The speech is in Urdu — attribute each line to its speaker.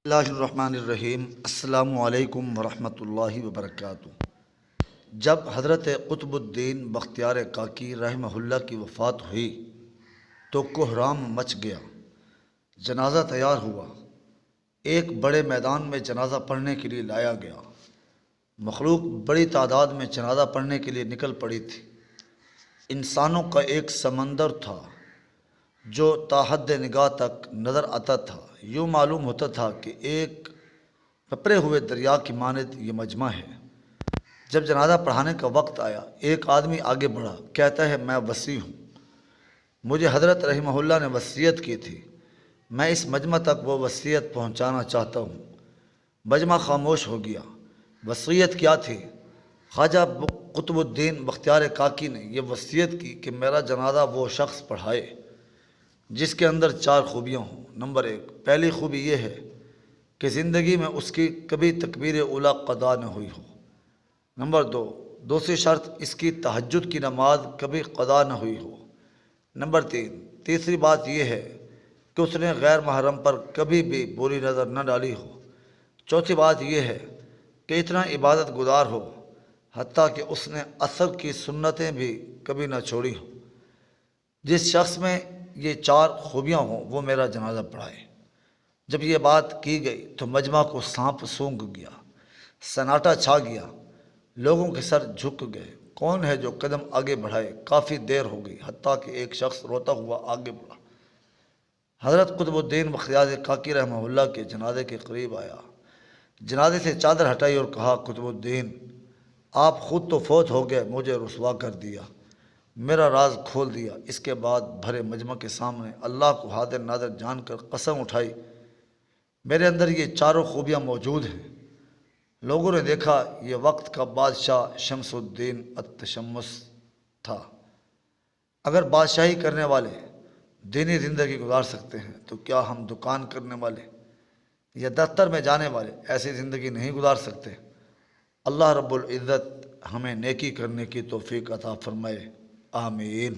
Speaker 1: اللہ الرحمن الرحیم۔ السلام علیکم ورحمۃ اللہ وبرکاتہ۔ جب حضرت قطب الدین بختیار کاکی رحمہ اللہ کی وفات ہوئی تو کوہرام مچ گیا۔ جنازہ تیار ہوا، ایک بڑے میدان میں جنازہ پڑھنے کے لیے لایا گیا۔ مخلوق بڑی تعداد میں جنازہ پڑھنے کے لیے نکل پڑی تھی۔ انسانوں کا ایک سمندر تھا جو تا حد نگاہ تک نظر آتا تھا۔ یوں معلوم ہوتا تھا کہ ایک پپرے ہوئے دریا کی مانند یہ مجمع ہے۔ جب جنازہ پڑھانے کا وقت آیا، ایک آدمی آگے بڑھا، کہتا ہے میں وصی ہوں، مجھے حضرت رحمہ اللہ نے وصیت کی تھی، میں اس مجمع تک وہ وصیت پہنچانا چاہتا ہوں۔ مجمع خاموش ہو گیا۔ وصیت کیا تھی؟ خواجہ قطب الدین بختیار کاکی نے یہ وصیت کی کہ میرا جنازہ وہ شخص پڑھائے جس کے اندر 4 خوبیاں ہوں۔ نمبر 1، پہلی خوبی یہ ہے کہ زندگی میں اس کی کبھی تکبیر اولیٰ قضا نہ ہوئی ہو۔ نمبر 2، دوسری شرط اس کی تہجد کی نماز کبھی قضا نہ ہوئی ہو۔ نمبر 3، تیسری بات یہ ہے کہ اس نے غیر محرم پر کبھی بھی بری نظر نہ ڈالی ہو۔ چوتھی بات یہ ہے کہ اتنا عبادت گزار ہو حتیٰ کہ اس نے عصر کی سنتیں بھی کبھی نہ چھوڑی ہوں۔ جس شخص میں یہ 4 خوبیاں ہوں وہ میرا جنازہ پڑھائے۔ جب یہ بات کی گئی تو مجمع کو سانپ سونگھ گیا، سناٹا چھا گیا، لوگوں کے سر جھک گئے۔ کون ہے جو قدم آگے بڑھائے؟ کافی دیر ہو گئی، حتیٰ کہ ایک شخص روتا ہوا آگے بڑھا۔ حضرت قطب الدین بختیار کاکی رحمہ اللہ کے جنازے کے قریب آیا، جنازے سے چادر ہٹائی اور کہا، قطب الدین، آپ خود تو فوت ہو گئے، مجھے رسوا کر دیا، میرا راز کھول دیا۔ اس کے بعد بھرے مجمع کے سامنے اللہ کو حاضر ناظر جان کر قسم اٹھائی، میرے اندر یہ 4 خوبیاں موجود ہیں۔ لوگوں نے دیکھا یہ وقت کا بادشاہ شمس الدین التشمس تھا۔ اگر بادشاہی کرنے والے دینی زندگی گزار سکتے ہیں تو کیا ہم دکان کرنے والے یا دفتر میں جانے والے ایسی زندگی نہیں گزار سکتے؟ اللہ رب العزت ہمیں نیکی کرنے کی توفیق عطا فرمائے، آمین۔